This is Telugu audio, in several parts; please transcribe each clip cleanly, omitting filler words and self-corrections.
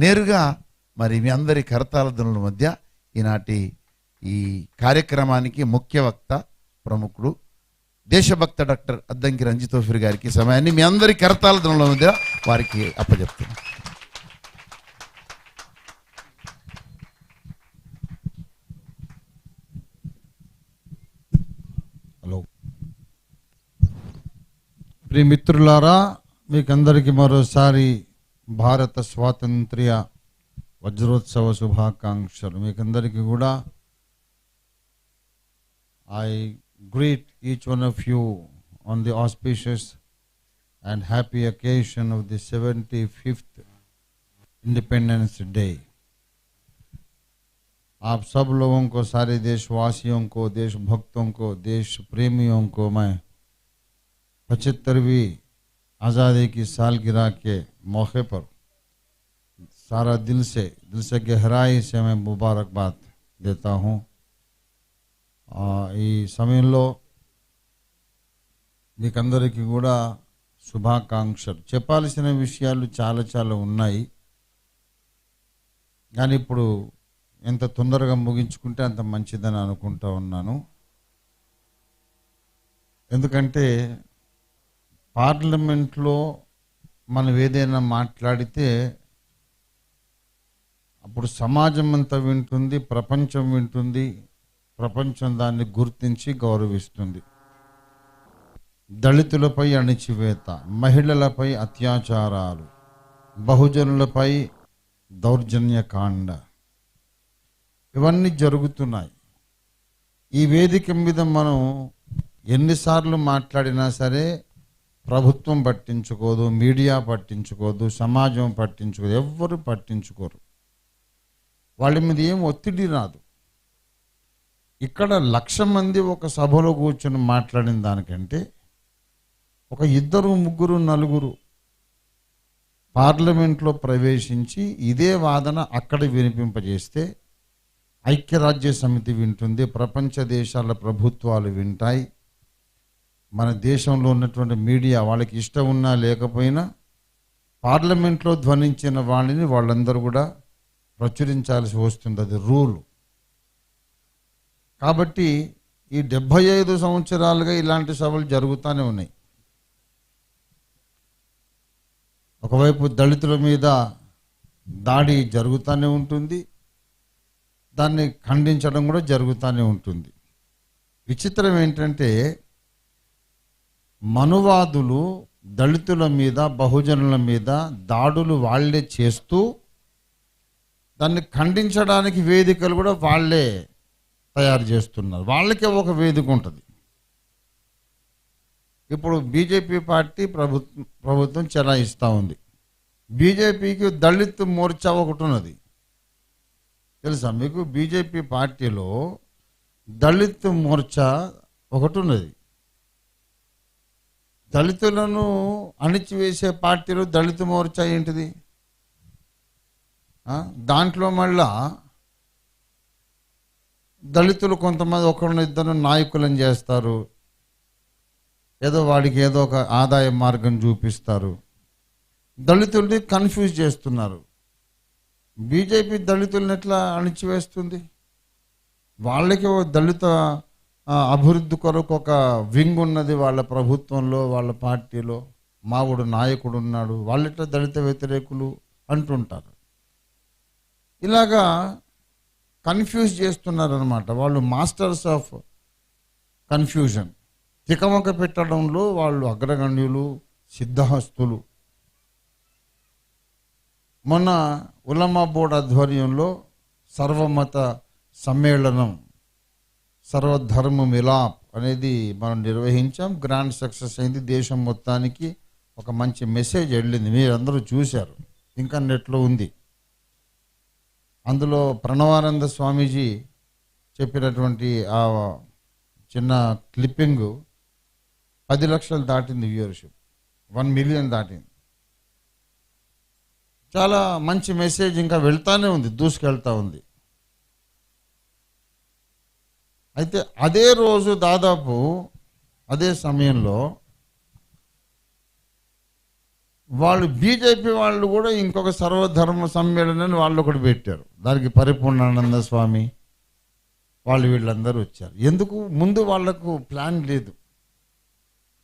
నేరుగా మరి మీ అందరి కరతాళ ధ్వనుల మధ్య ఈనాటి ఈ కార్యక్రమానికి ముఖ్య వక్త ప్రముఖుడు దేశభక్త డాక్టర్ అద్దంకి రంజిత్ తోఫీర్ గారికి సమయాన్ని మీ అందరి కరతాళ ధ్వనుల మధ్య వారికి అప్పచెప్తున్నాను. హలో ప్రియమిత్రులారా, మీకందరికీ మరోసారి భారత స్వాతంత్ర్య వజ్రోత్సవ శుభాకాంక్షలు. మీకందరికీ కూడా I greet each one of you on the auspicious and happy occasion of the 75th Independence Day. आप सब लोगों को, सारे देशवासियों को, देशभक्तों को, देश प्रेमियों को मैं 75वीं आज़ादी की सालगिरह के मौके पर सारा दिल से गहराई से मैं मुबारकबाद देता हूँ. ఈ సమయంలో మీకందరికీ కూడా శుభాకాంక్షలు. చెప్పాల్సిన విషయాలు చాలా ఉన్నాయి, కానీ ఇప్పుడు ఎంత తొందరగా ముగించుకుంటే అంత మంచిదని అనుకుంటా ఉన్నాను. ఎందుకంటే పార్లమెంట్లో మనం ఏదైనా మాట్లాడితే అప్పుడు సమాజం అంతా వింటుంది, ప్రపంచం వింటుంది, ప్రపంచం దాన్ని గుర్తించి గౌరవిస్తుంది. దళితులపై అణిచివేత, మహిళలపై అత్యాచారాలు, బహుజనులపై దౌర్జన్యకాండ ఇవన్నీ జరుగుతున్నాయి. ఈ వేదిక మీద మనం ఎన్నిసార్లు మాట్లాడినా సరే ప్రభుత్వం పట్టించుకోదు, మీడియా పట్టించుకోదు, సమాజం పట్టించుకోదు, ఎవ్వరు పట్టించుకోరు. వాళ్ళ మీద ఏం ఒత్తిడి రాదు. ఇక్కడ 1,00,000 మంది ఒక సభలో కూర్చొని మాట్లాడిన దానికంటే ఒక 2, 3, 4 పార్లమెంట్లో ప్రవేశించి ఇదే వాదన అక్కడ వినిపింపజేస్తే ఐక్యరాజ్య సమితి వింటుంది, ప్రపంచ దేశాల ప్రభుత్వాలు వింటాయి. మన దేశంలో ఉన్నటువంటి మీడియా వాళ్ళకి ఇష్టం ఉన్నా లేకపోయినా పార్లమెంట్లో ధ్వనించిన వాళ్ళని వాళ్ళందరూ కూడా ప్రచురించాల్సి వస్తుంది. అది రూలు. కాబట్టి ఈ 75 సంవత్సరాలుగా ఇలాంటి సభలు జరుగుతూనే ఉన్నాయి. ఒకవైపు దళితుల మీద దాడి జరుగుతూనే ఉంటుంది, దాన్ని ఖండించడం కూడా జరుగుతూనే ఉంటుంది. విచిత్రం ఏంటంటే మనువాదులు దళితుల మీద, బహుజనుల మీద దాడులు వాళ్లే చేస్తూ దాన్ని ఖండించడానికి వేదికలు కూడా వాళ్లే తయారు చేస్తున్నారు. వాళ్ళకే ఒక వేదిక ఉంటుంది. ఇప్పుడు బీజేపీ పార్టీ ప్రభుత్వం చెలాయిస్తూ ఉంది. బీజేపీకి దళిత్ మోర్చా ఒకటి ఉన్నది, తెలుసా మీకు? బీజేపీ పార్టీలో దళిత్ మోర్చా ఒకటి ఉన్నది. దళితులను అణిచివేసే పార్టీలో దళిత మోర్చా ఏంటిది? దాంట్లో మళ్ళా దళితులు కొంతమంది ఒకరిద్దరు నాయకులను చేస్తారు, ఏదో వాడికి ఏదో ఒక ఆదాయ మార్గం చూపిస్తారు, దళితుల్ని కన్ఫ్యూజ్ చేస్తున్నారు. బీజేపీ దళితులను ఎట్లా అణిచివేస్తుంది? వాళ్ళకి దళిత అభివృద్ధి కొరకు ఒక వింగ్ ఉన్నది వాళ్ళ ప్రభుత్వంలో, వాళ్ళ పార్టీలో మావుడు నాయకుడు ఉన్నాడు, వాళ్ళెట్లా దళిత వ్యతిరేకులు అంటుంటారు. ఇలాగా కన్ఫ్యూజ్ చేస్తున్నారనమాట. వాళ్ళు మాస్టర్స్ ఆఫ్ కన్ఫ్యూజన్. తికమక పెట్టడంలో వాళ్ళు అగ్రగణ్యులు, సిద్ధహస్తులు. మొన్న ఉలమా బోర్డు ఆధ్వర్యంలో సర్వమత సమ్మేళనం, సర్వధర్మ మిలాప్ అనేది మనం నిర్వహించాం. గ్రాండ్ సక్సెస్ అయింది. దేశం మొత్తానికి ఒక మంచి మెసేజ్ వెళ్ళింది. మీరందరూ చూశారు, ఇంకా నెట్లో ఉంది. అందులో ప్రణవానంద స్వామీజీ చెప్పినటువంటి ఆ చిన్న క్లిప్పింగ్ 10 లక్షలు దాటింది వ్యూవర్షిప్, 1 మిలియన్ దాటింది. చాలా మంచి మెసేజ్ ఇంకా వెళ్తానే ఉంది, దూసుకెళ్తా ఉంది. అయితే అదే రోజు దాదాపు అదే సమయంలో వాళ్ళు బీజేపీ వాళ్ళు కూడా ఇంకొక సర్వధర్మ సమ్మేళనాన్ని వాళ్ళు ఒకటి పెట్టారు. దానికి పరిపూర్ణానంద స్వామి వాళ్ళు వీళ్ళందరూ వచ్చారు. ఎందుకు? ముందు వాళ్లకు ప్లాన్ లేదు.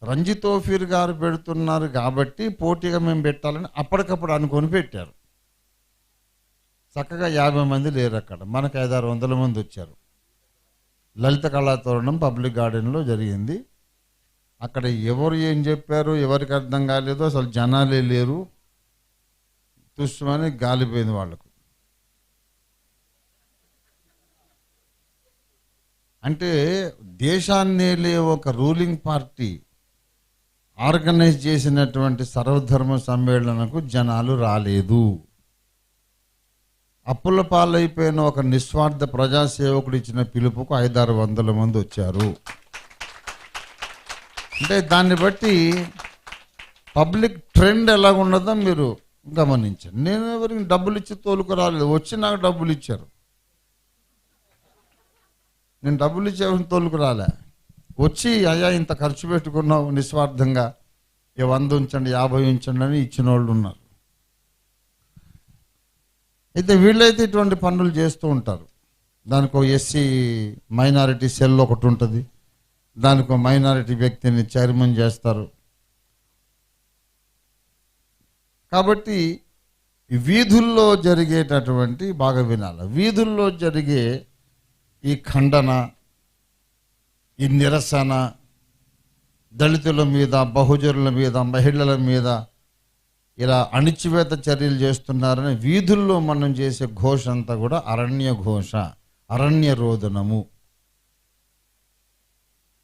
రంజిత్ ఓఫీర్ గారు పెడుతున్నారు కాబట్టి పోటీగా మేము పెట్టాలని అప్పటికప్పుడు అనుకొని పెట్టారు. చక్కగా 50 మంది లేరు అక్కడ, మనకు 500-600 మంది వచ్చారు. లలిత కళాతోరణం పబ్లిక్ గార్డెన్లో జరిగింది. అక్కడ ఎవరు ఏం చెప్పారు ఎవరికి అర్థం కాలేదు, అసలు జనాలే లేరు. తుస్సుమని గాలిపోయింది వాళ్ళకు. అంటే దేశాన్నేలే ఒక రూలింగ్ పార్టీ ఆర్గనైజ్ చేసినటువంటి సర్వధర్మ సమ్మేళనకు జనాలు రాలేదు. అప్పుల పాలైపోయిన ఒక నిస్వార్థ ప్రజాసేవకుడు ఇచ్చిన పిలుపుకు 500-600 మంది వచ్చారు. అంటే దాన్ని బట్టి పబ్లిక్ ట్రెండ్ ఎలా ఉన్నదో మీరు గమనించండి. నేను ఎవరికి డబ్బులు ఇచ్చి తోలుకు రాలేదు, వచ్చి నాకు డబ్బులు ఇచ్చారు. నేను డబ్బులు ఇచ్చి ఎవరిని తోలుకు రాలే, వచ్చి అయ్యా ఇంత ఖర్చు పెట్టుకున్నావు నిస్వార్థంగా, 100 ఉంచండి 50 ఉంచండి అని ఇచ్చిన వాళ్ళు ఉన్నారు. అయితే వీళ్ళైతే ఇటువంటి పనులు చేస్తూ ఉంటారు. దానికి ఒక ఎస్సీ మైనారిటీ సెల్ ఒకటి ఉంటుంది, దానికి ఒక మైనారిటీ వ్యక్తిని చైర్మన్ చేస్తారు. కాబట్టి వీధుల్లో జరిగేటటువంటి బాగా వినాలి, వీధుల్లో జరిగే ఈ ఖండన, ఈ నిరసన, దళితుల మీద, బహుజనుల మీద, మహిళల మీద ఇలా అణిచివేత చర్యలు చేస్తున్నారని వీధుల్లో మనం చేసే ఘోష అంతా కూడా అరణ్య ఘోష, అరణ్య రోదనము.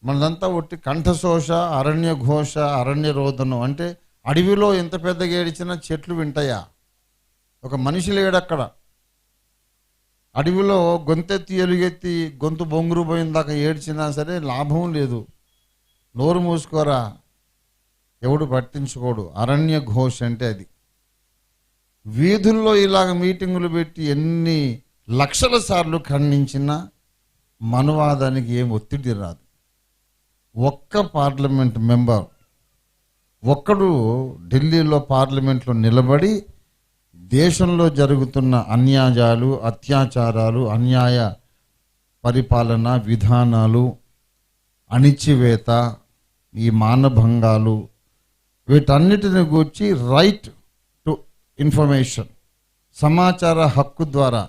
మనదంతా ఒట్టి కంఠశోష, అరణ్య ఘోష, అరణ్య రోదనం. అంటే అడవిలో ఎంత పెద్దగా ఏడిచినా చెట్లు వింటాయా? ఒక మనిషి లేడక్కడ. అడవిలో గొంతెత్తి ఎలుగెత్తి గొంతు బొంగురు పోయిందాకా ఏడ్చినా సరే లాభం లేదు. నోరు మూసుకోరా, ఎవడు పట్టించుకోడు. అరణ్య ఘోష అంటే అది. వీధుల్లో ఇలాగ మీటింగులు పెట్టి ఎన్ని లక్షల సార్లు ఖండించినా మనువాదానికి ఏం ఒత్తిడి రాదు. ఒక్క పార్లమెంట్ మెంబర్ ఒక్కడు ఢిల్లీలో పార్లమెంట్లో నిలబడి దేశంలో జరుగుతున్న అన్యాయాలు, అత్యాచారాలు, అన్యాయ పరిపాలన విధానాలు, అణిచివేత, ఈ మానభంగాలు, వీటన్నిటిని గూర్చి రైట్ టు ఇన్ఫర్మేషన్, సమాచార హక్కు ద్వారా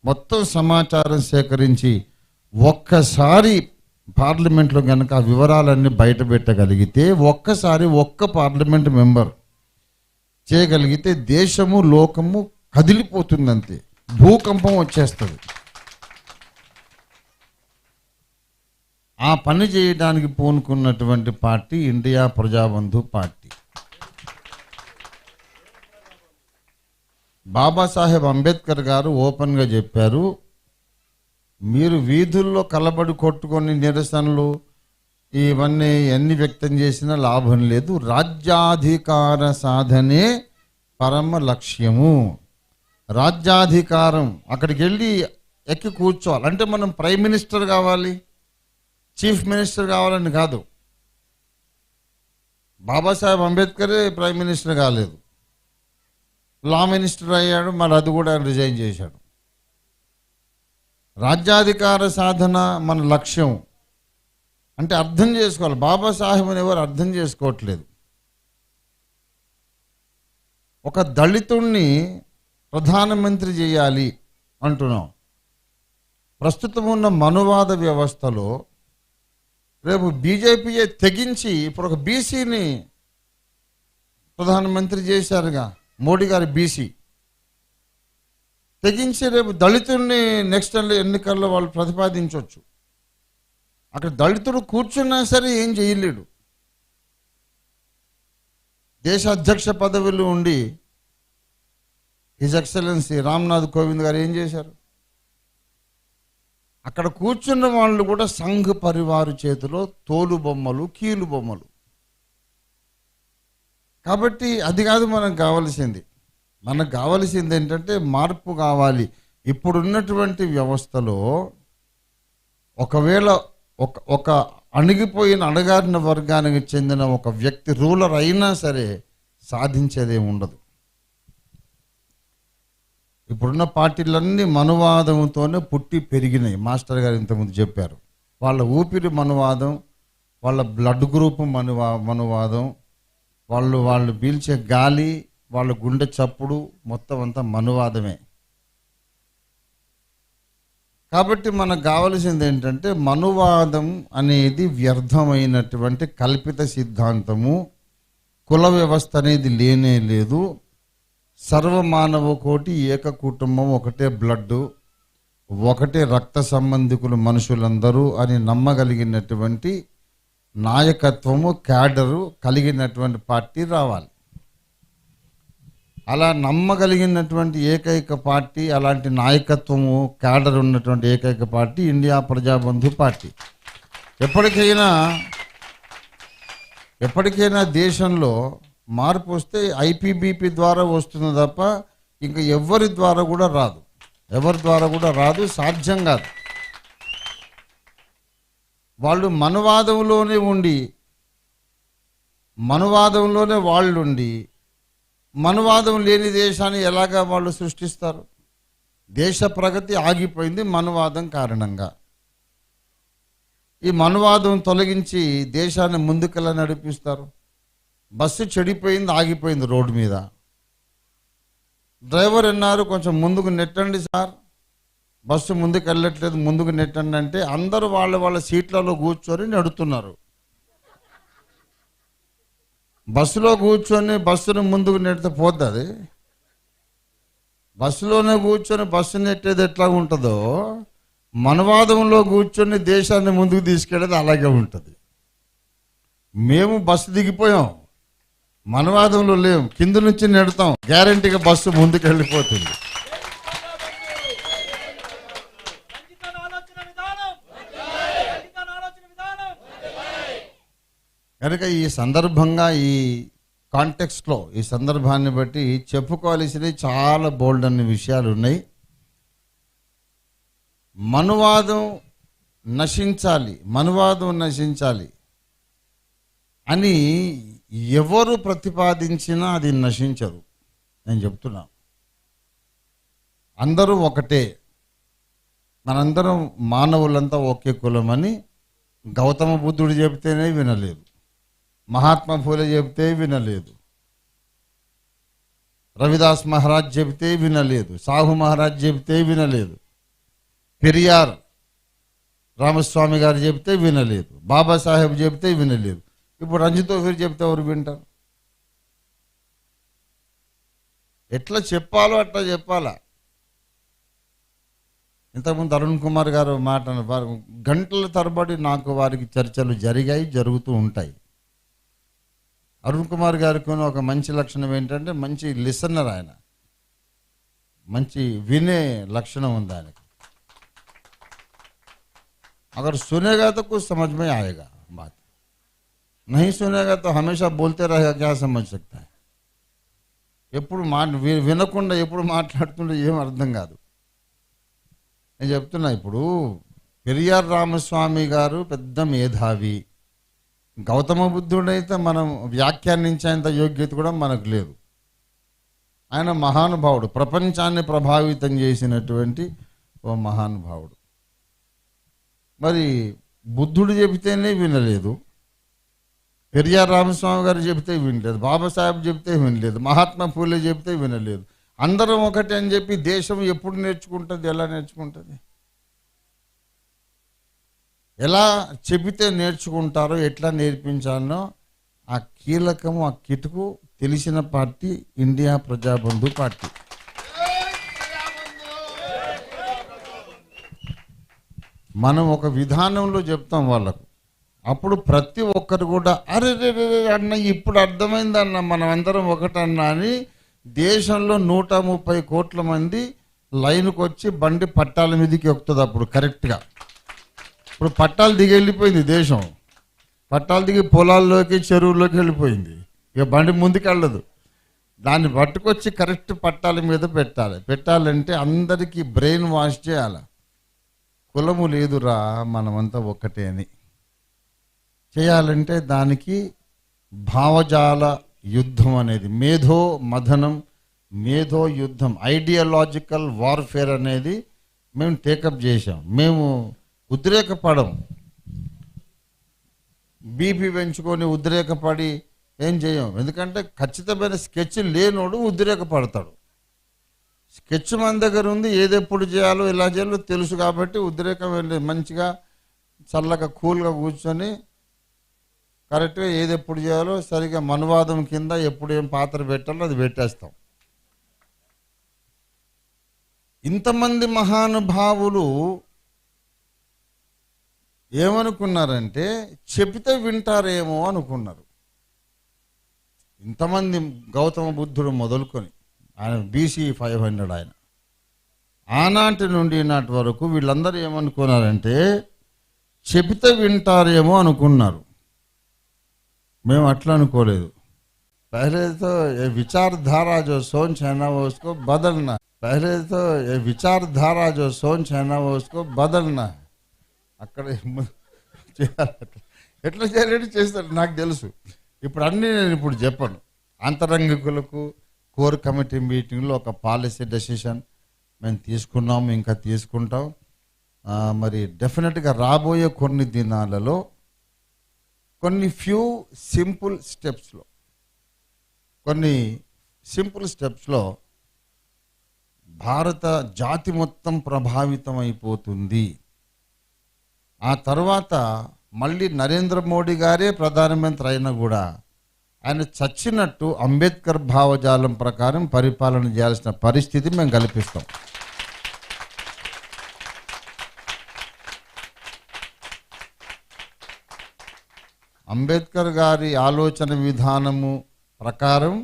మొత్తం సమాచారం సేకరించి ఒక్కసారి పార్లమెంట్లో కనుక ఆ వివరాలన్నీ బయట పెట్టగలిగితే, ఒక్కసారి ఒక్క పార్లమెంట్ మెంబర్ చేయగలిగితే దేశము లోకము కదిలిపోతుందంతే, భూకంపం వచ్చేస్తుంది. ఆ పని చేయడానికి పూనుకున్నటువంటి party India Prajabandhu party. Babasaheb Ambedkar garu ఓపెన్గా చెప్పారు, మీరు వీధుల్లో కలబడి కొట్టుకొని నిరసనలు ఇవన్నీ ఎన్ని వ్యక్తం చేసినా లాభం లేదు. రాజ్యాధికార సాధనే పరమ లక్ష్యము. రాజ్యాధికారం అక్కడికి వెళ్ళి ఎక్కి కూర్చోవాలి. అంటే మనం ప్రైమ్ మినిస్టర్ కావాలి, చీఫ్ మినిస్టర్ కావాలని కాదు. బాబాసాహెబ్ అంబేద్కరే ప్రైమ్ మినిస్టర్ కాలేదు, లా మినిస్టర్ అయ్యాడు, మరి అది కూడా రిజైన్ చేశాడు. రాజ్యాధికార సాధన మన లక్ష్యం అంటే అర్థం చేసుకోవాలి. బాబాసాహెబ్ని ఎవరు అర్థం చేసుకోవట్లేదు. ఒక దళితుణ్ణి ప్రధానమంత్రి చేయాలి అంటున్నాం. ప్రస్తుతం ఉన్న మనువాద వ్యవస్థలో రేపు బీజేపీయే తెగించి ఇప్పుడు ఒక బీసీని ప్రధానమంత్రి చేశారుగా, మోడీ గారి బీసీ తెగించి రేపు దళితుడిని నెక్స్ట్ ఎన్నికల్లో వాళ్ళు ప్రతిపాదించవచ్చు. అక్కడ దళితుడు కూర్చున్నా సరే ఏం చేయలేడు. దేశ అధ్యక్ష పదవిలో ఉండి హిజ్ ఎక్సలెన్సీ రామ్నాథ్ కోవింద్ గారు ఏం చేశారు? అక్కడ కూర్చున్న వాళ్ళు కూడా సంఘ్ పరివారు చేతిలో తోలు బొమ్మలు, కీలు బొమ్మలు. కాబట్టి అది కాదు మనకు కావలసింది. మనకు కావలసింది ఏంటంటే మార్పు కావాలి. ఇప్పుడున్నటువంటి వ్యవస్థలో ఒకవేళ ఒక అణిగిపోయిన అణగారిన వర్గానికి చెందిన ఒక వ్యక్తి రూలర్ అయినా సరే సాధించేదేమి ఉండదు. ఇప్పుడున్న పార్టీలన్నీ మనువాదంతోనే పుట్టి పెరిగినాయి. మాస్టర్ గారు ఇంతకుముందు చెప్పారు. వాళ్ళ ఊపిరి మనువాదం, వాళ్ళ బ్లడ్ గ్రూప్ మనువాదం, వాళ్ళు పీల్చే గాలి, వాళ్ళ గుండె చప్పుడు మొత్తం అంతా మనువాదమే. కాబట్టి మనకు కావలసింది ఏంటంటే, మనువాదం అనేది వ్యర్థమైనటువంటి కల్పిత సిద్ధాంతము. కుల వ్యవస్థ అనేది లేనే లేదు. సర్వమానవ కోటి ఏక కుటుంబం, ఒకటే బ్లడ్, ఒకటే రక్త సంబంధికులు మనుషులందరూ అని నమ్మగలిగినటువంటి నాయకత్వము, క్యాడరు కలిగినటువంటి పార్టీ రావాలి. అలా నమ్మగలిగినటువంటి ఏకైక పార్టీ, అలాంటి నాయకత్వము, క్యాడర్ ఉన్నటువంటి ఏకైక పార్టీ ఇండియా ప్రజాబంధు పార్టీ. ఎప్పటికైనా దేశంలో మార్పు వస్తే ఐపీబీపీ ద్వారా వస్తుంది తప్ప ఇంకా ఎవరి ద్వారా కూడా రాదు, సాధ్యం కాదు. వాళ్ళు మనువాదంలోనే వాళ్ళుండి మనువాదం లేని దేశాన్ని ఎలాగా వాళ్ళు సృష్టిస్తారు? దేశ ప్రగతి ఆగిపోయింది మనువాదం కారణంగా. ఈ మనువాదం తొలగించి దేశాన్ని ముందుకెలా నడిపిస్తారు? బస్సు చెడిపోయింది, ఆగిపోయింది రోడ్డు మీద. డ్రైవర్ అన్నారు, కొంచెం ముందుకు నెట్టండి సార్, బస్సు ముందుకు వెళ్ళట్లేదు, ముందుకు నెట్టండి అంటే అందరూ వాళ్ళ సీట్లలో కూర్చొని నెడుతున్నారు. బస్సులో కూర్చొని బస్సును ముందుకు నెడితే పోద్ది అది. బస్సులోనే కూర్చొని బస్సు నెట్టేది ఎట్లా ఉంటుందో, మనువాదంలో కూర్చొని దేశాన్ని ముందుకు తీసుకెళ్ళేది అలాగే ఉంటుంది. మేము బస్సు దిగిపోయాం, మనువాదంలో లేవు, కింద నుంచి నెడతాం, గ్యారంటీగా బస్సు ముందుకు వెళ్ళిపోతుంది. కనుక ఈ సందర్భంగా, ఈ కాంటెక్స్ట్లో, ఈ సందర్భాన్ని బట్టి చెప్పుకోవాల్సినవి చాలా బోల్డ్ అనే విషయాలు ఉన్నాయి. మనువాదం నశించాలి అని ఎవరు ప్రతిపాదించినా అది నశించదు. నేను చెప్తున్నా, అందరూ ఒకటే, మనందరం మానవులంతా ఒకే కులమని గౌతమ బుద్ధుడు చెబితేనే వినలేదు, మహాత్మా ఫూలే చెబితే వినలేదు, రవిదాస్ మహారాజ్ చెబితే వినలేదు, సాహు మహారాజ్ చెబితే వినలేదు, పెరియార్ రామస్వామి గారు చెబితే వినలేదు, బాబాసాహెబ్ చెబితే వినలేదు. ఇప్పుడు రంజిత్ తోఫీర్ చెబితే ఎవరు వింటారు? ఎట్లా చెప్పాలో అట్లా చెప్పాలా. ఇంతకుముందు అరుణ్ కుమార్ గారు మాట, గంటల తరబడి నాకు వారికి చర్చలు జరుగుతూ ఉంటాయి. అరుణ్ కుమార్ గారికి ఒక మంచి లక్షణం ఏంటంటే, మంచి లిసనర్. ఆయన మంచి వినే లక్షణం ఉంది ఆయనకి. अगर सुनेगा तो कुछ समझ में आएगा बात, नहीं सुनेगा तो हमेशा बोलते रहेगा, क्या समझ सकता है? ఎప్పుడు వినకుండా ఎప్పుడు మాట్లాడుతుంటే ఏం అర్థం కాదు. నేను చెప్తున్నా, ఇప్పుడు పెరియార్ రామస్వామి గారు పెద్ద మేధావి. గౌతమ బుద్ధుడైతే మనం వ్యాఖ్యానించేంత యోగ్యత కూడా మనకు లేదు. ఆయన మహానుభావుడు, ప్రపంచాన్ని ప్రభావితం చేసినటువంటి ఓ మహానుభావుడు. మరి బుద్ధుడు చెబితేనే వినలేదు, పెరియార్ రామస్వామి గారు చెబితే వినలేదు, బాబాసాహెబ్ చెబితే వినలేదు, మహాత్మా ఫూలే చెబితే వినలేదు. అందరం ఒకటే అని చెప్పి దేశం ఎప్పుడు నేర్చుకుంటుంది? ఎలా నేర్చుకుంటుంది? ఎలా చెబితే నేర్చుకుంటారో, ఎట్లా నేర్పించాలో ఆ కీలకము, ఆ కిటుకు తెలిసిన పార్టీ ఇండియా ప్రజాబంధు పార్టీ. మనం ఒక విధానంలో చెప్తాం వాళ్ళకు, అప్పుడు ప్రతి ఒక్కరు కూడా అరే అన్న ఇప్పుడు అర్థమైందన్న, మనం అందరం ఒకటన్నా అని దేశంలో 130 కోట్ల మంది లైన్కి వచ్చి బండి పట్టాల మీదకి ఎక్కుతుంది. అప్పుడు కరెక్ట్గా, ఇప్పుడు పట్టాలు దిగి వెళ్ళిపోయింది దేశం, పట్టాలు దిగి పొలాల్లోకి చెరువుల్లోకి వెళ్ళిపోయింది. ఇక బండి ముందుకు వెళ్ళదు. దాన్ని పట్టుకొచ్చి కరెక్ట్ పట్టాల మీద పెట్టాలంటే అందరికీ బ్రెయిన్ వాష్ చేయాలి. కులము లేదురా, మనమంతా ఒక్కటే అని చేయాలంటే దానికి భావజాల యుద్ధం అనేది మేధో మథనం, మేధో యుద్ధం, ఐడియాలజికల్ వార్ఫేర్ అనేది మేము టేకప్ చేశాం. మేము ఉద్రేకపడం, బీపీ పెంచుకొని ఉద్రేకపడి ఏం చేయం. ఎందుకంటే ఖచ్చితమైన స్కెచ్ లేనోడు ఉద్రేకపడతాడు. స్కెచ్ మన దగ్గర ఉంది, ఏది ఎప్పుడు చేయాలో ఇలా చేయాలో తెలుసు కాబట్టి ఉద్రేకం వెళ్ళి మంచిగా చల్లగా కూల్గా కూర్చొని కరెక్ట్గా ఏది ఎప్పుడు చేయాలో సరిగా మనువాదం కింద ఎప్పుడు ఏం పాత్ర పెట్టాలో అది పెట్టేస్తాం. ఇంతమంది మహానుభావులు ఏమనుకున్నారంటే చెబితే వింటారేమో అనుకున్నారు. ఇంతమంది గౌతమ బుద్ధుడు మొదలుకొని ఆయన BC 500 ఆయన ఆనాటి నుండి ఈనాటి వరకు వీళ్ళందరూ ఏమనుకున్నారంటే చెబితే వింటారేమో అనుకున్నారు. మేము అట్లా అనుకోలేదు. पहले तो ये विचारधारा जो सोच है ना वो उसको बदलना, पहले तो ये विचारधारा जो सोच है ना वो उसको बदलना. అక్కడ ఎట్లా చేయాలంటే చేస్తారు నాకు తెలుసు. ఇప్పుడు అన్నీ నేను ఇప్పుడు చెప్పను. అంతరంగికులకు కోర్ కమిటీ మీటింగ్లో ఒక పాలసీ డెసిషన్ మేము తీసుకున్నాము, ఇంకా తీసుకుంటాం. మరి డెఫినెట్గా రాబోయే కొన్ని దినాలలో కొన్ని సింపుల్ స్టెప్స్లో భారత జాతి మొత్తం ప్రభావితం అయిపోతుంది. ఆ తర్వాత మళ్ళీ నరేంద్ర మోడీ గారే ప్రధానమంత్రి అయినా కూడా ఆయన చచ్చినట్టు అంబేద్కర్ భావజాలం ప్రకారం పరిపాలన చేయాల్సిన పరిస్థితి మేము కల్పిస్తాం. అంబేద్కర్ గారి ఆలోచన విధానము ప్రకారం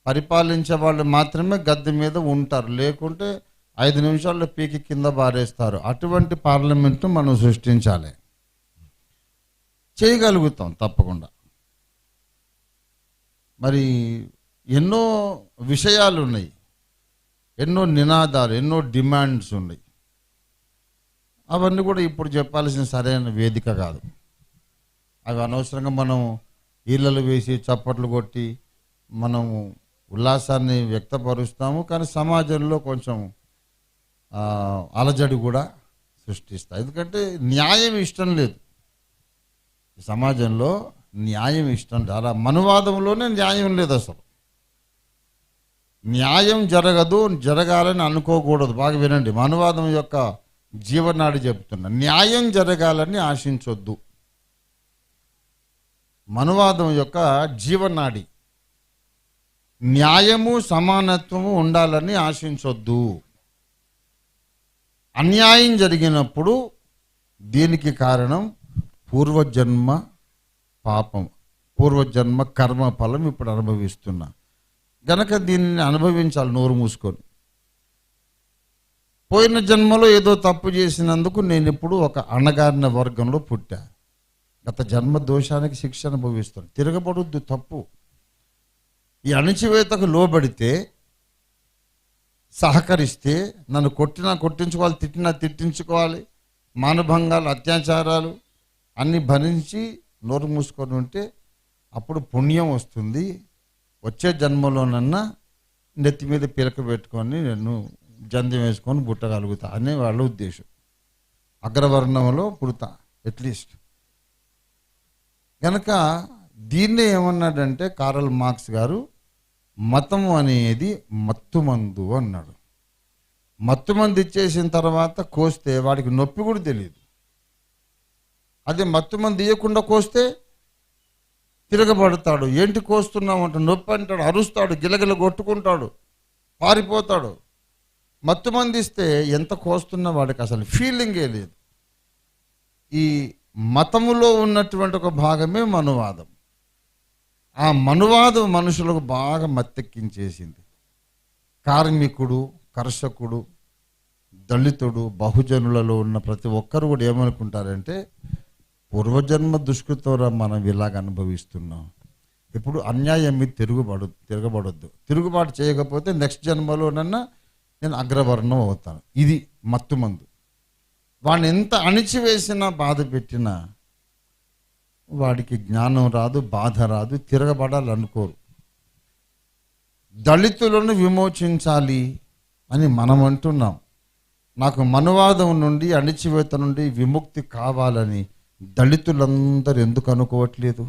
పరిపాలించే వాళ్ళు మాత్రమే గద్దె మీద ఉంటారు, లేకుంటే 5 నిమిషాల్లో పీకి కింద బారేస్తారు. అటువంటి పార్లమెంటు మనం సృష్టించాలి. చేయగలుగుతాం తప్పకుండా. మరి ఎన్నో విషయాలు ఉన్నాయి, ఎన్నో నినాదాలు, ఎన్నో డిమాండ్స్ ఉన్నాయి. అవన్నీ కూడా ఇప్పుడు చెప్పాల్సిన సరైన వేదిక కాదు. అవి అనవసరంగా మనం ఈళ్ళలు వేసి చప్పట్లు కొట్టి మనం ఉల్లాసాన్ని వ్యక్తపరుస్తాము, కానీ సమాజంలో కొంచెం అలజడి కూడా సృష్టిస్తాయి. ఎందుకంటే న్యాయం ఇష్టం లేదు సమాజంలో, న్యాయం ఇష్టం లేదు. అలా మనువాదంలోనే న్యాయం లేదు. అసలు న్యాయం జరగాలని అనుకోకూడదు. బాగా వినండి, మనువాదం యొక్క జీవనాడి చెప్తున్నా. న్యాయం జరగాలని ఆశించొద్దు. మనువాదం యొక్క జీవనాడి న్యాయము సమానత్వము ఉండాలని ఆశించొద్దు. అన్యాయం జరిగినప్పుడు దీనికి కారణం పూర్వజన్మ పాపం, పూర్వజన్మ కర్మ ఫలం ఇప్పుడు అనుభవిస్తున్నా గనక దీన్ని అనుభవించాలి నోరు మూసుకొని. పోయిన జన్మలో ఏదో తప్పు చేసినందుకు నేను ఇప్పుడు ఒక అణగారిన వర్గంలో పుట్టా. గత జన్మ దోషానికి శిక్ష అనుభవిస్తాను. తిరగబడొద్దు, తప్పు. ఈ అణచివేతకు లోబడితే, సహకరిస్తే, నన్ను కొట్టినా కొట్టించుకోవాలి, తిట్టినా తిట్టించుకోవాలి, మానభంగాలు, అత్యాచారాలు అన్నీ భరించి నోరు మూసుకొని ఉంటే అప్పుడు పుణ్యం వస్తుంది. వచ్చే జన్మలోనన్నా నెత్తి మీద పిలక పెట్టుకొని నేను జంధ్యం వేసుకొని పుట్టగలుగుతా అనే వాళ్ళ ఉద్దేశం. అగ్రవర్ణంలో పుడతా అట్లీస్ట్. కనుక దీన్నే ఏమన్నాడంటే కారల్ మార్క్స్ గారు, మతం అనేది మత్తుమందు అన్నాడు. మత్తుమందు ఇచ్చేసిన తర్వాత కోస్తే వాడికి నొప్పి కూడా తెలియదు. అదే మత్తుమందు ఇవ్వకుండా కోస్తే తిరగబడతాడు. ఏంటి కోస్తున్నావు అంటే నొప్పి అంటాడు, అరుస్తాడు, గిలగిల కొట్టుకుంటాడు, పారిపోతాడు. మత్తుమంది ఇస్తే ఎంత కోస్తున్నా వాడికి అసలు ఫీలింగే లేదు. ఈ మతములో ఉన్నటువంటి ఒక భాగమే మనువాదం. ఆ మనువాదం మనుషులకు బాగా మత్తెక్కించేసింది. కార్మికుడు, కర్షకుడు, దళితుడు, బహుజనులలో ఉన్న ప్రతి ఒక్కరు కూడా ఏమనుకుంటారంటే పూర్వజన్మ దుష్కృతంలో మనం ఇలాగ అనుభవిస్తున్నాం. ఇప్పుడు అన్యాయం మీద తిరగబడొద్దు. తిరుగుబాటు చేయకపోతే నెక్స్ట్ జన్మలోనన్నా నేను అగ్రవర్ణం అవుతాను. ఇది మత్తుమందు. వాడిని ఎంత అణిచివేసినా బాధ పెట్టినా వాడికి జ్ఞానం రాదు, బాధ రాదు, తిరగబడాలనుకోరు. దళితులను విమోచించాలి అని మనం అంటున్నాం. నాకు మనువాదం నుండి, అణిచివేత నుండి విముక్తి కావాలని దళితులందరూ ఎందుకు అనుకోవట్లేదు?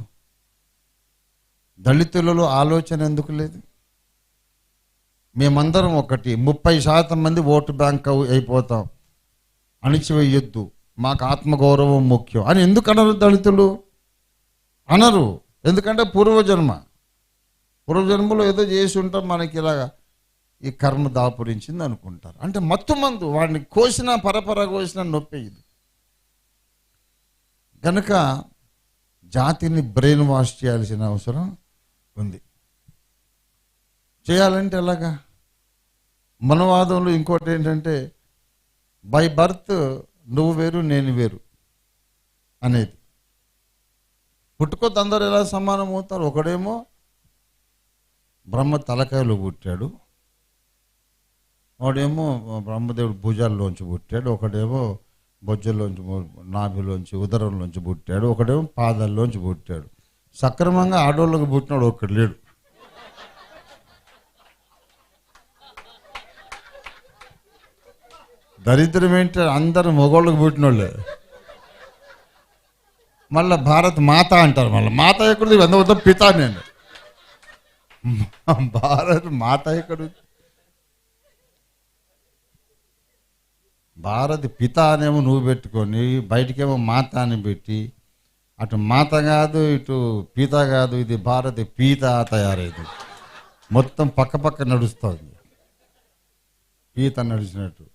దళితులలో ఆలోచన ఎందుకు లేదు? మేమందరం ఒకటి, 30% మంది ఓటు బ్యాంక్ అయిపోతాం, అణిచివేయొద్దు, మాకు ఆత్మగౌరవం ముఖ్యం అని ఎందుకు అనరు దళితులు? అనరు. ఎందుకంటే పూర్వజన్మలో ఏదో చేసి ఉంటాం, మనకి ఇలాగా ఈ కర్మ దాపురించింది అనుకుంటారు. అంటే మత్తు మందు, వాడిని కోసినా పరపర కోసినా నొప్పేది. కనుక జాతిని బ్రెయిన్ వాష్ చేయాల్సిన అవసరం ఉంది. చేయాలంటే ఎలాగా? మనవాదంలో ఇంకోటి ఏంటంటే, బై బర్త్ నువ్వు వేరు నేను వేరు అనేది. పుట్టుకొద్దు అందరూ ఎలా సమానం అవుతారు? ఒకడేమో బ్రహ్మ తలకాయలో పుట్టాడు, వాడేమో బ్రహ్మదేవుడు భుజాల్లోంచి పుట్టాడు, ఒకడేమో బొజ్జల్లోంచి, నాభిలోంచి, ఉదరంలోంచి పుట్టాడు, ఒకడేమో పాదాల్లోంచి పుట్టాడు. సక్రమంగా ఆడోళ్ళకి పుట్టినాడు ఒక్కడు లేడు. దరిద్రం ఏంటి? అందరూ మగోళ్ళకి పుట్టినోళ్ళే. మళ్ళీ భారత్ మాత అంటారు. మళ్ళీ మాత ఎక్కడుంది? ఎంత పిత. నేను భారత్ మాత ఎక్కడుంది? భారత్ పిత అనేమో నువ్వు పెట్టుకొని, బయటికేమో మాత అని పెట్టి, అటు మాత కాదు ఇటు పీత కాదు, ఇది భారత్ పీత తయారైంది. మొత్తం పక్క నడుస్తుంది, పీత నడిచినట్టు.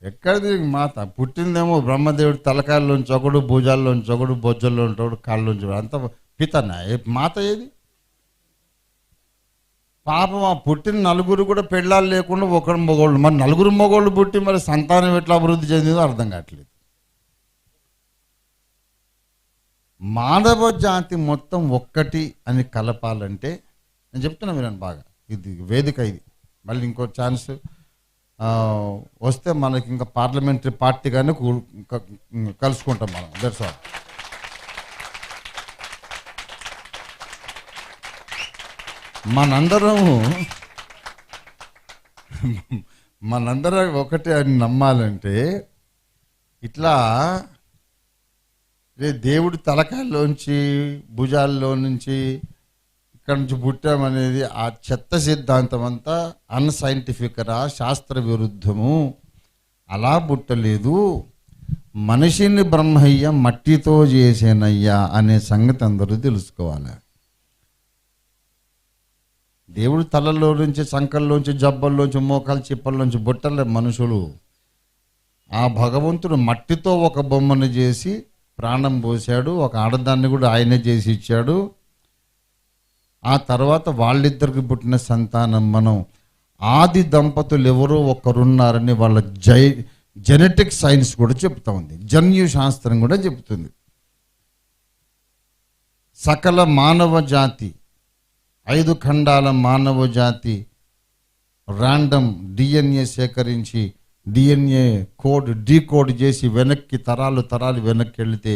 ఎక్కడిది మాత? పుట్టిందేమో బ్రహ్మదేవుడి తలకాయల్లోంచి ఒకడు, భుజాల్లోంచి ఒకడు, బొజ్జల్లోంచి ఒకడు, కాళ్ళలోంచి ఒకడు, అంత పితనా? మాత ఏది? పాపం ఆ పుట్టిన నలుగురు కూడా పెళ్ళాలు లేకుండా ఒకడు మగోళ్ళు. మరి నలుగురు మగోళ్ళు పుట్టి మరి సంతానం ఎట్లా అభివృద్ధి చెందిందో అర్థం కావట్లేదు. మానవ జాతి మొత్తం ఒక్కటి అని కలపాలంటే, నేను చెప్తున్నా వినండి బాగా, ఇది వేదిక, ఇది మళ్ళీ ఇంకో ఛాన్స్ వస్తే మనకి ఇంకా పార్లమెంటరీ పార్టీగానే కలుసుకుంటాం మనం. That's all. మనందరం ఒకటే అని నమ్మాలంటే, ఇట్లా దేవుడి తలకాయల్లోంచి, భుజాల్లో నుంచి, ఇక్కడ నుంచి పుట్టామనేది ఆ చెత్త సిద్ధాంతం అంతా అన్సైంటిఫిక్ రా, శాస్త్ర విరుద్ధము. అలా పుట్టలేదు. మనిషిని బ్రహ్మయ్య మట్టితో చేసేనయ్యా అనే సంగతి అందరూ తెలుసుకోవాలి. దేవుడు తలలో నుంచి, సంకల్లోంచి, జబ్బల్లోంచి, మోకాలు చిప్పల్లోంచి బుట్టలే మనుషులు. ఆ భగవంతుడు మట్టితో ఒక బొమ్మను చేసి ప్రాణం పోశాడు. ఒక ఆడదాన్ని కూడా ఆయనే చేసి ఇచ్చాడు. ఆ తర్వాత వాళ్ళిద్దరికి పుట్టిన సంతానం మనం. ఆది దంపతులు ఎవరో ఒకరున్నారని వాళ్ళ జెనెటిక్ సైన్స్ కూడా చెప్తా ఉంది, జన్యు శాస్త్రం కూడా చెప్తుంది. సకల మానవ జాతి, 5 ఖండాల మానవ జాతి ర్యాండమ్ డిఎన్ఏ సేకరించి, డిఎన్ఏ డీకోడ్ చేసి వెనక్కి తరాలు వెనక్కి వెళితే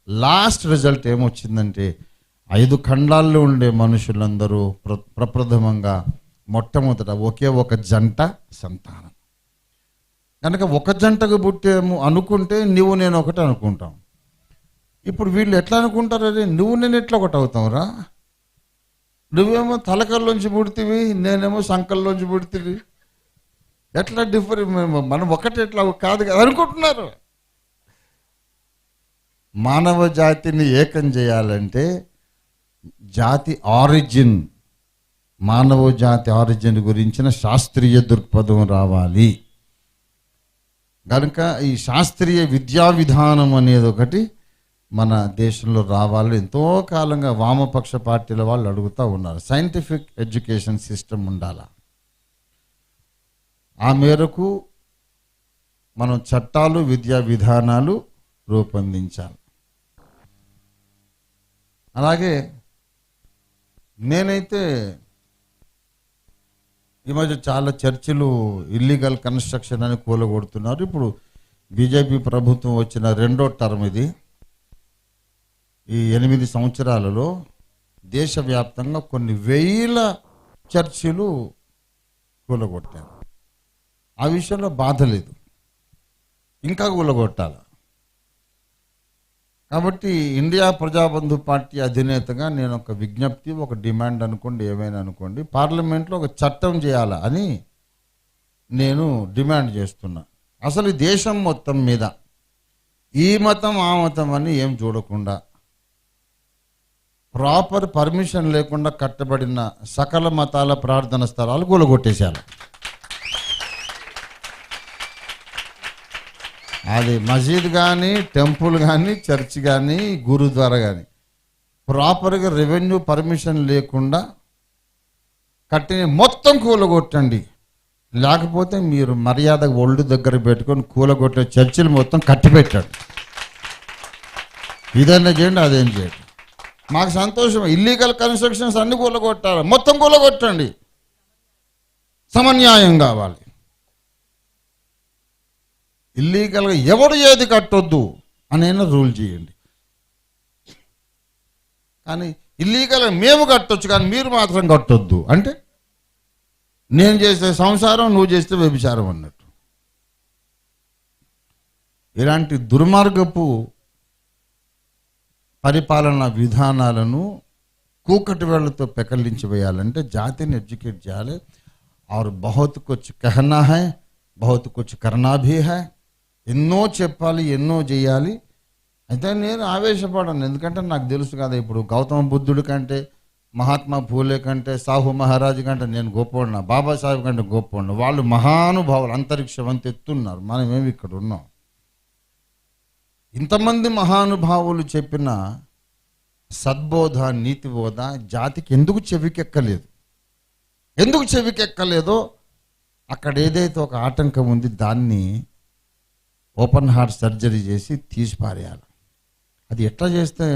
లాస్ట్ రిజల్ట్ ఏమొచ్చిందంటే, 5 ఖండాల్లో ఉండే మనుషులందరూ ప్రప్రథమంగా మొట్టమొదట ఒకే ఒక జంట సంతానం. కనుక ఒక జంటకు పుట్టేమో అనుకుంటే నువ్వు నేను ఒకటి అనుకుంటాం. ఇప్పుడు వీళ్ళు ఎట్లా అనుకుంటారు? అదే నువ్వు నేను ఎట్లా ఒకటి అవుతావురా? నువ్వేమో తలకల్లోంచి పుడితివి, నేనేమో సంకల్లోంచి పుడితివి, ఎట్లా మనం ఒకటి ఎట్లా కాదు కదా అనుకుంటున్నారు. మానవ జాతిని ఏకం చేయాలంటే జాతి ఆరిజిన్, మానవ జాతి ఆరిజిన్ గురించిన శాస్త్రీయ దృక్పథం రావాలి. కనుక ఈ శాస్త్రీయ విద్యా విధానం అనేది ఒకటి మన దేశంలో రావాలి. ఎంతో కాలంగా వామపక్ష పార్టీల వాళ్ళు అడుగుతూ ఉన్నారు, సైంటిఫిక్ ఎడ్యుకేషన్ సిస్టమ్ ఉండాలా. ఆ మేరకు మనం చట్టాలు, విద్యా విధానాలు రూపొందించాలి. అలాగే నేనైతే ఈ మధ్య చాలా చర్చిలు ఇల్లీగల్ కన్స్ట్రక్షన్ అని కూలగొడుతున్నారు. ఇప్పుడు బీజేపీ ప్రభుత్వం వచ్చిన 2వ టర్మ్ ఇది. ఈ 8 సంవత్సరాలలో దేశవ్యాప్తంగా కొన్ని వేల చర్చిలు కూలగొట్టారు. ఆ విషయంలో బాధ లేదు, ఇంకా కూలగొట్టాలి. కాబట్టి ఇండియా ప్రజాబంధు పార్టీ అధినేతగా నేను ఒక విజ్ఞప్తి, ఒక డిమాండ్ అనుకోండి, ఏమైనా అనుకోండి, పార్లమెంట్లో ఒక చట్టం చేయాలా అని నేను డిమాండ్ చేస్తున్నా. అసలు ఈ దేశం మొత్తం మీద ఈ మతం ఆ మతం అని ఏం చూడకుండా ప్రాపర్ పర్మిషన్ లేకుండా కట్టబడిన సకల మతాల ప్రార్థన స్థలాలు కూలగొట్టేశారు. అది మసీద్ కానీ, టెంపుల్ కానీ, చర్చ్ కానీ, గురుద్వారా కానీ ప్రాపర్గా రెవెన్యూ పర్మిషన్ లేకుండా కట్టిన మొత్తం కూలగొట్టండి. లేకపోతే మీరు మర్యాద ఒళ్ళు దగ్గర పెట్టుకొని కూలగొట్టే చర్చిలు మొత్తం కట్టిపెట్టాడు. ఇదన్నా చేయండి, అదేం చేయండి, మాకు సంతోషం. ఇల్లీగల్ కన్స్ట్రక్షన్స్ అన్ని కూలగొట్టాలి, మొత్తం కూలగొట్టండి. సమన్యాయం కావాలి. ఇల్లీగల్గా ఎవడు ఏది కట్టొద్దు అనైనా రూల్ చేయండి. కానీ ఇల్లీగల్గా మేము కట్టొచ్చు కానీ మీరు మాత్రం కట్టొద్దు అంటే నేను చేసే సంసారం నువ్వు చేస్తే వ్యభిచారం అన్నట్టు. ఇలాంటి దుర్మార్గపు పరిపాలనా విధానాలను కూకటి వేళ్లతో పెకలించి వేయాలంటే జాతిని ఎడ్యుకేట్ చేయాలి. और बहुत कुछ कहना है, बहुत कुछ करना भी है. ఎన్నో చెప్పాలి, ఎన్నో చేయాలి. అయితే నేను ఆవేశపడను, ఎందుకంటే నాకు తెలుసు కదా, ఇప్పుడు గౌతమ బుద్ధుడి కంటే, మహాత్మా ఫూలే కంటే, సాహు మహారాజు కంటే నేను గొప్పవాడినా, బాబాసాహెబ్ కంటే గొప్పవాడినా. వాళ్ళు మహానుభావులు, అంతరిక్షం అంత ఎత్తున్నారు, మనమేమి ఇక్కడ ఉన్నాం. ఇంతమంది మహానుభావులు చెప్పిన సద్బోధ, నీతిబోధ జాతికి ఎందుకు చెవికెక్కలేదు? ఎందుకు చెవికెక్కలేదో అక్కడ ఏదైతే ఒక ఆటంకం ఉంది దాన్ని ఓపెన్ హార్ట్ సర్జరీ చేసి తీసి పారేయాలి. అది ఎట్లా చేస్తే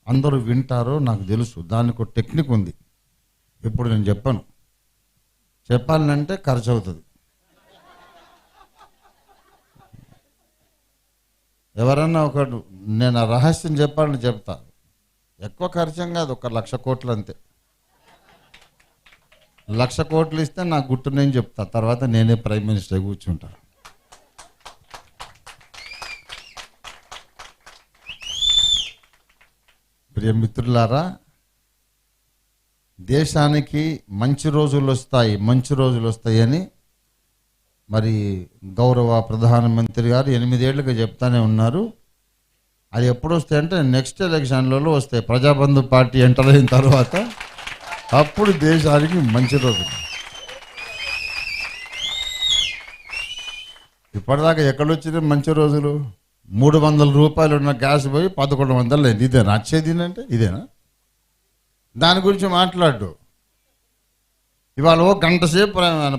అందరూ వింటారో నాకు తెలుసు, దానికి ఒక టెక్నిక్ ఉంది. ఇప్పుడు నేను చెప్పాలంటే ఖర్చు అవుతుంది. ఎవరన్నా ఒకడు నేను ఆ రహస్యం చెప్పాలని చెప్తా, ఎక్కువ ఖర్చం కాదు, 1,00,000 కోట్లు అంతే. 1,00,000 కోట్లు ఇస్తే నా గుట్టు నేను చెప్తా, తర్వాత నేనే ప్రైమ్ మినిస్టర్ కూర్చుంటా. ప్రియ మిత్రులారా, దేశానికి మంచి రోజులు వస్తాయని మరి గౌరవ ప్రధానమంత్రి గారు 8 ఏళ్ళుగా చెప్తానే ఉన్నారు. అది ఎప్పుడు వస్తాయంటే నెక్స్ట్ ఎలక్షన్లలో వస్తాయి. ప్రజాబంధు పార్టీ ఎంటర్ అయిన తర్వాత అప్పుడు దేశానికి మంచి రోజులు. ఇప్పటిదాకా ఎక్కడొచ్చిన మంచి రోజులు? 300 రూపాయలు ఉన్న గ్యాస్ పోయి 1100 అయింది. ఇదేనా వచ్చేది? అంటే ఇదేనా? దాని గురించి మాట్లాడు. ఇవాళ ఓ గంట సేపు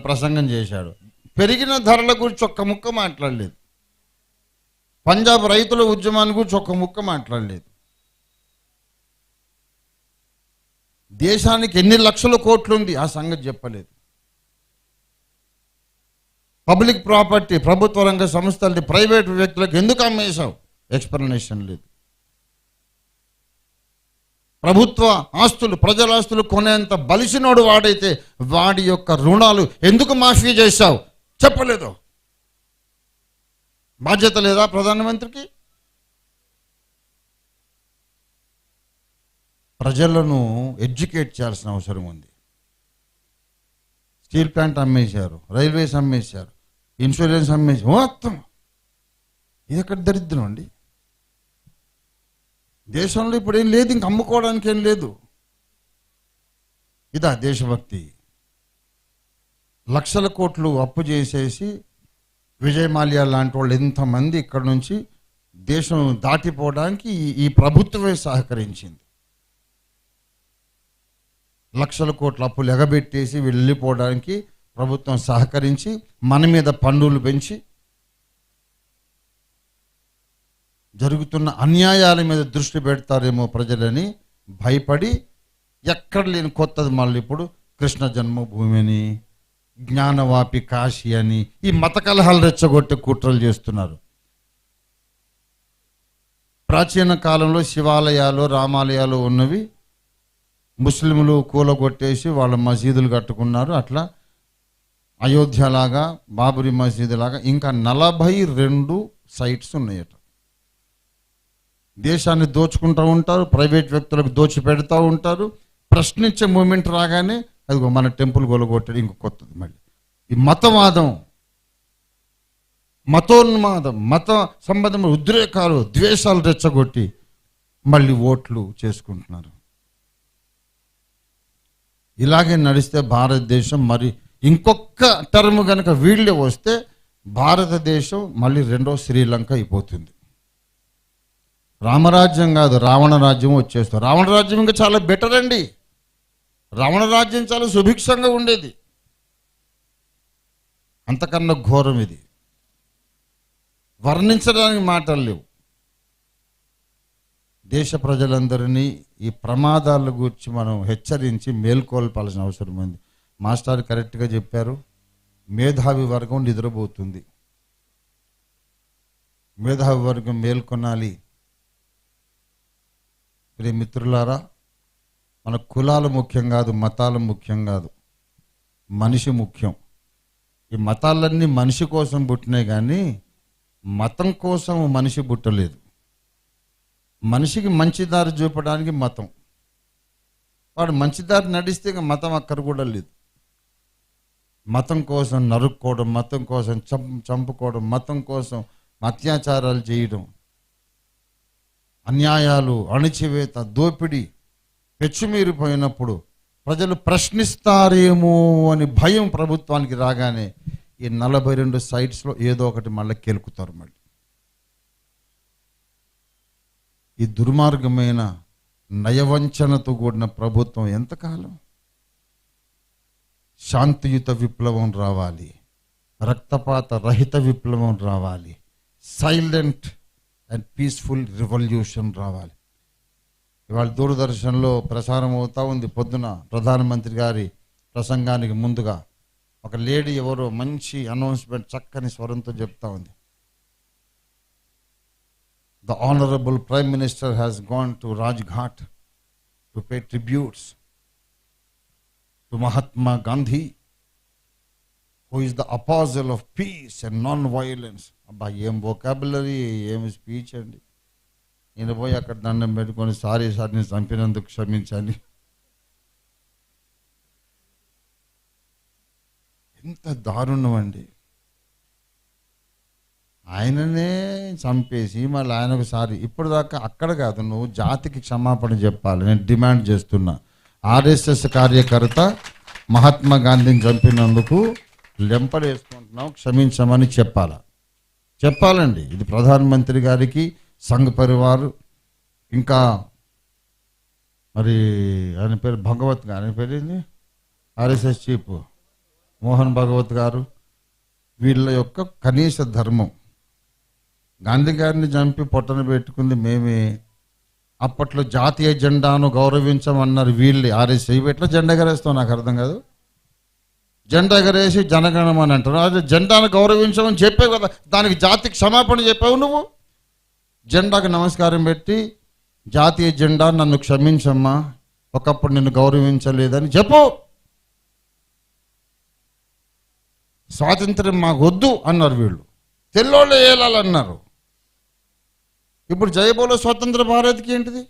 ప్రసంగం చేశాడు. పెరిగిన ధరల గురించి ఒక్క ముక్క మాట్లాడలేదు. పంజాబ్ రైతుల ఉద్యమాన్ని గురించి ఒక్క ముక్క మాట్లాడలేదు. దేశానికి ఎన్ని లక్షల కోట్లు ఉంది ఆ సంగతి చెప్పలేదు. పబ్లిక్ ప్రాపర్టీ, ప్రభుత్వ రంగ సంస్థలది ప్రైవేట్ వ్యక్తులకు ఎందుకు అమ్మేశావు? ఎక్స్ప్లెనేషన్ లేదు. ప్రభుత్వ ఆస్తులు, ప్రజల ఆస్తులు కొనేంత బలిసినోడు వాడైతే వాడి యొక్క రుణాలు ఎందుకు మాఫీ చేశావు? చెప్పలేదు. బాధ్యత లేదా ప్రధానమంత్రికి? ప్రజలను ఎడ్యుకేట్ చేయాల్సిన అవసరం ఉంది. స్టీల్ ప్లాంట్ అమ్మేశారు, రైల్వేస్ అమ్మేశారు, ఇన్సూరెన్స్ అమ్మేశారు, మొత్తం. ఇది ఎక్కడ దరిద్రం అండి? దేశంలో ఇప్పుడు ఏం లేదు, ఇంక అమ్ముకోవడానికి ఏం లేదు. ఇదా దేశభక్తి? లక్షల కోట్లు అప్పు చేసేసి విజయ్ మాల్యా లాంటి వాళ్ళు ఎంతమంది ఇక్కడ నుంచి దేశం దాటిపోవడానికి ఈ ప్రభుత్వమే సహకరించింది. లక్షల కోట్ల అప్పులు ఎగబెట్టేసి వెళ్ళిపోవడానికి ప్రభుత్వం సహకరించి మన మీద పన్నులు పెంచి జరుగుతున్న అన్యాయాల మీద దృష్టి పెడతారేమో ప్రజలని భయపడి ఎక్కడ లేని కొత్తది మళ్ళీ ఇప్పుడు కృష్ణ జన్మభూమి అని, జ్ఞానవాపి కాశీ అని ఈ మత కలహాలు రెచ్చగొట్టే కుట్రలు చేస్తున్నారు. ప్రాచీన కాలంలో శివాలయాలు, రామాలయాలు ఉన్నవి ముస్లింలు కూలగొట్టేసి వాళ్ళ మసీదులు కట్టుకున్నారు. అట్లా అయోధ్యలాగా, బాబరీ మసీదు లాగా ఇంకా 42 సైట్స్ ఉన్నాయట. దేశాన్ని దోచుకుంటూ ఉంటారు, ప్రైవేట్ వ్యక్తులకు దోచి పెడతా ఉంటారు. ప్రశ్నించే మూమెంట్ రాగానే అదిగో మన టెంపుల్ గొలగొట్టడం ఇంకో కొత్తది. మళ్ళీ ఈ మతవాదం, మతోన్మాదం, మత సంబంధమైన ఉద్రేకాలు, ద్వేషాలు రెచ్చగొట్టి మళ్ళీ ఓట్లు చేసుకుంటున్నారు. ఇలాగే నడిస్తే భారతదేశం మరి ఇంకొక టర్మ్ కనుక వీళ్ళే వస్తే భారతదేశం మళ్ళీ రెండో శ్రీలంక అయిపోతుంది. రామరాజ్యం కాదు, రావణ రాజ్యం వచ్చేస్తుంది. రావణ రాజ్యం ఇంకా చాలా బెటర్ అండి. రావణ రాజ్యం చాలా సుభిక్షంగా ఉండేది. అంతకన్నా ఘోరం ఇది, వర్ణించడానికి మాటలు లేవు. దేశ ప్రజలందరినీ ఈ ప్రమాదాల గురించి మనం హెచ్చరించి మేల్కొల్పాల్సిన అవసరం ఉంది. మాస్టర్ కరెక్ట్గా చెప్పారు, మేధావి వర్గం నిద్రపోతుంది. మేధావి వర్గం మేల్కొనాలి. ప్రియ మిత్రులారా, మన కులాలు ముఖ్యం కాదు, మతాలు ముఖ్యం కాదు, మనిషి ముఖ్యం. ఈ మతాలన్నీ మనిషి కోసం పుట్టినాయి కానీ మతం కోసం మనిషి పుట్టలేదు. మనిషికి మంచి దారి చూపడానికి మతం, వాడు మంచి దారి నడిస్తే ఇక మతం అక్కడ కూడా లేదు. మతం కోసం నరుక్కోవడం, మతం కోసం చంపుకోవడం, మతం కోసం అత్యాచారాలు చేయడం, అన్యాయాలు, అణిచివేత, దోపిడీ పెచ్చుమీరిపోయినప్పుడు ప్రజలు ప్రశ్నిస్తారేమో అని భయం ప్రభుత్వానికి రాగానే ఈ 42 సైట్స్లో ఏదో ఒకటి మళ్ళీ కెలుకుతారు. మళ్ళీ ఈ దుర్మార్గమైన నయవంచనతో కూడిన ప్రభుత్వం ఎంతకాలం? శాంతియుత విప్లవం రావాలి, రక్తపాత రహిత విప్లవం రావాలి, సైలెంట్ అండ్ పీస్ఫుల్ రివల్యూషన్ రావాలి. ఇవాళ దూరదర్శన్లో ప్రసారం అవుతూ ఉంది. పొద్దున ప్రధానమంత్రి గారి ప్రసంగానికి ముందుగా ఒక లేడీ ఎవరో మంచి అనౌన్స్మెంట్ చక్కని స్వరంతో చెప్తా ఉంది. The Honorable Prime Minister has gone to Rajghat to pay tributes to Mahatma Gandhi, who is the apostle of peace and non-violence. అబ్బా, ఏం వొకాబులరీ, ఏం స్పీచ్ అండి. నేను పోయి అక్కడ దండం పెట్టుకొని సారీ సార్ నేను చంపినందుకు క్షమించాలి. ఎంత దారుణం అండి. ఆయననే చంపేసి మళ్ళీ ఆయనకు సారీ. ఇప్పుడు దాకా అక్కడ కాదు, నువ్వు జాతికి క్షమాపణ చెప్పాలి. నేను డిమాండ్ చేస్తున్నా. ఆర్ఎస్ఎస్ కార్యకర్త మహాత్మా గాంధీని చంపినందుకు లెంపడేసుకుంటున్నావు, క్షమించమని చెప్పాలండి. ఇది ప్రధానమంత్రి గారికి, సంఘ్ పరివార్, ఇంకా మరి ఆయన పేరు భగవత్ గారు, ఆయన పేరు ఏంది, ఆర్ఎస్ఎస్ చీఫ్ మోహన్ భగవత్ గారు, వీళ్ళ యొక్క కనీస ధర్మం. గాంధీ గారిని చంపి పొట్టన పెట్టుకుంది మేమే. అప్పట్లో జాతీయ జెండాను గౌరవించమన్నారు వీళ్ళే. ఆర్ఎస్ఐ ఎట్లా జెండా ఎగరేస్తావు నాకు అర్థం కాదు. జెండా ఎగరేసి జనగణమని అంటారు. అదే జెండాను గౌరవించమని చెప్పావు కదా, దానికి జాతికి క్షమాపణ చెప్పావు నువ్వు. జెండాకి నమస్కారం పెట్టి జాతీయ జెండా నన్ను క్షమించమ్మా, ఒకప్పుడు నిన్ను గౌరవించలేదని చెప్పు. స్వాతంత్ర్యం మాకు వద్దు అన్నారు వీళ్ళు. తెల్లోళ్ళే ఏలాలన్నారు. ఇప్పుడు జయబోలో స్వతంత్ర భారత్కి ఏంటిది?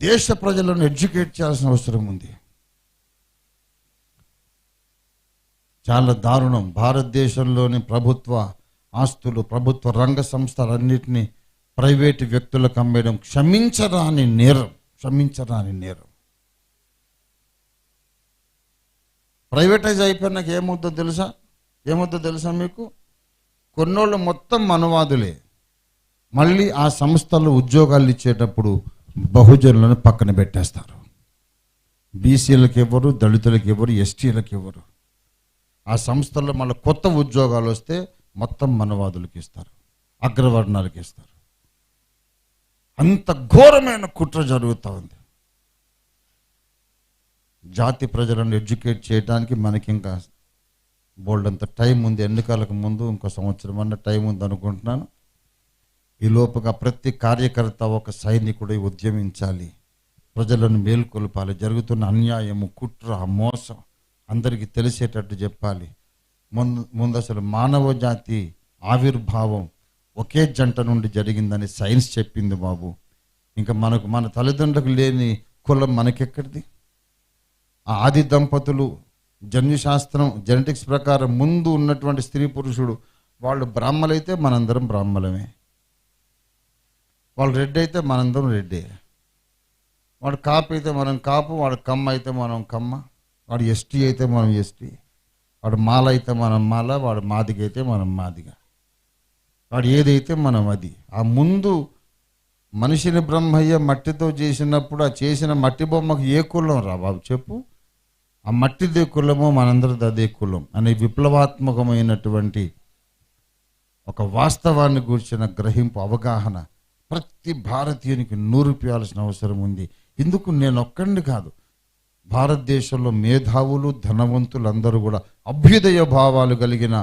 దేశ ప్రజలను ఎడ్యుకేట్ చేయాల్సిన అవసరం ఉంది. చాలా దారుణం. భారతదేశంలోని ప్రభుత్వ ఆస్తులు, ప్రభుత్వ రంగ సంస్థలన్నింటినీ ప్రైవేటు వ్యక్తులకు అమ్మేయడం క్షమించరాని నేరం. ప్రైవేటైజ్ అయిపోయినాక ఏమవుతుందో తెలుసా మీకు? కొన్నోళ్ళు మొత్తం మనవాదులే. మళ్ళీ ఆ సంస్థలు ఉద్యోగాలు ఇచ్చేటప్పుడు బహుజనులను పక్కన పెట్టేస్తారు. బీసీలకు ఇవ్వరు, దళితులకు ఇవ్వరు, ఎస్టీలకు ఇవ్వరు. ఆ సంస్థల్లో మళ్ళీ కొత్త ఉద్యోగాలు వస్తే మొత్తం మనవాదులకు ఇస్తారు, అగ్రవర్ణాలకు ఇస్తారు. అంత ఘోరమైన కుట్ర జరుగుతూ ఉంది. జాతి ప్రజలను ఎడ్యుకేట్ చేయడానికి మనకి ఇంకా బోల్డ్ అంత టైం ఉంది. ఎన్నికలకు ముందు ఇంకో సంవత్సరం అన్న టైం ఉంది అనుకుంటున్నాను. ఈ లోపుగా ప్రతి కార్యకర్త ఒక సైనికుడై ఉద్యమించాలి, ప్రజలను మేల్కొల్పాలి, జరుగుతున్న అన్యాయము, కుట్ర, మోసం అందరికీ తెలిసేటట్టు చెప్పాలి. ముందు అసలు మానవ జాతి ఆవిర్భావం ఒకే జంట నుండి జరిగిందని సైన్స్ చెప్పింది బాబు. ఇంకా మన తల్లిదండ్రులకు లేని కులం మనకెక్కడిది? ఆ ఆది దంపతులు జన్యుశాస్త్రం జెనెటిక్స్ ప్రకారం ముందు ఉన్నటువంటి స్త్రీ పురుషుడు వాళ్ళు బ్రాహ్మలైతే మనందరం బ్రాహ్మలమే, వాళ్ళు రెడ్డి అయితే మనందరం రెడ్డే, వాడు కాపు అయితే మనం కాపు, వాడు కమ్మ అయితే మనం కమ్మ, వాడు ఎస్టీ అయితే మనం ఎస్టీ, వాడు మాల అయితే మనం మాల, వాడు మాదిగ అయితే మనం మాదిగ, వాడు ఏదైతే మనం అది. ఆ ముందు మనిషిని బ్రహ్మయ్య మట్టితో చేసినప్పుడు ఆ చేసిన మట్టి బొమ్మకు ఏ కులం రా బాబు చెప్పు? ఆ మట్టిదే కులమో మనందరిది అదే కులం అనే విప్లవాత్మకమైనటువంటి ఒక వాస్తవాన్ని గూర్చిన గ్రహింపు, అవగాహన ప్రతి భారతీయునికి నూరిపోయాల్సిన అవసరం ఉంది. ఇందుకు నేను ఒక్కడిని కాదు, భారతదేశంలో మేధావులు, ధనవంతులు అందరూ కూడా, అభ్యుదయ భావాలు కలిగిన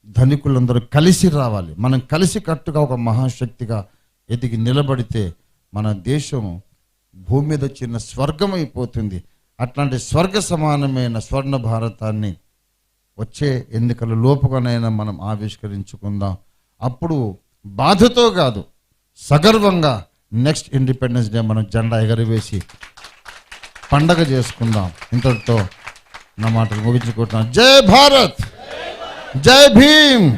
ధనికులందరూ కలిసి రావాలి. మనం కలిసి కట్టుగా ఒక మహాశక్తిగా ఎదిగి నిలబడితే మన దేశం భూమి మీద చిన్న స్వర్గం అయిపోతుంది. అట్లాంటి స్వర్గ సమానమైన స్వర్ణ భారతాన్ని వచ్చే ఎన్నికల లోపుగానైనా మనం ఆవిష్కరించుకుందాం. అప్పుడు బాధతో కాదు, సగర్వంగా నెక్స్ట్ ఇండిపెండెన్స్ డే మనం జెండా ఎగరవేసి పండగ చేసుకుందాం. ఇంతటితో నా మాటలు ముగించుకుంటున్నాను. జై భారత్, జై భీమ్.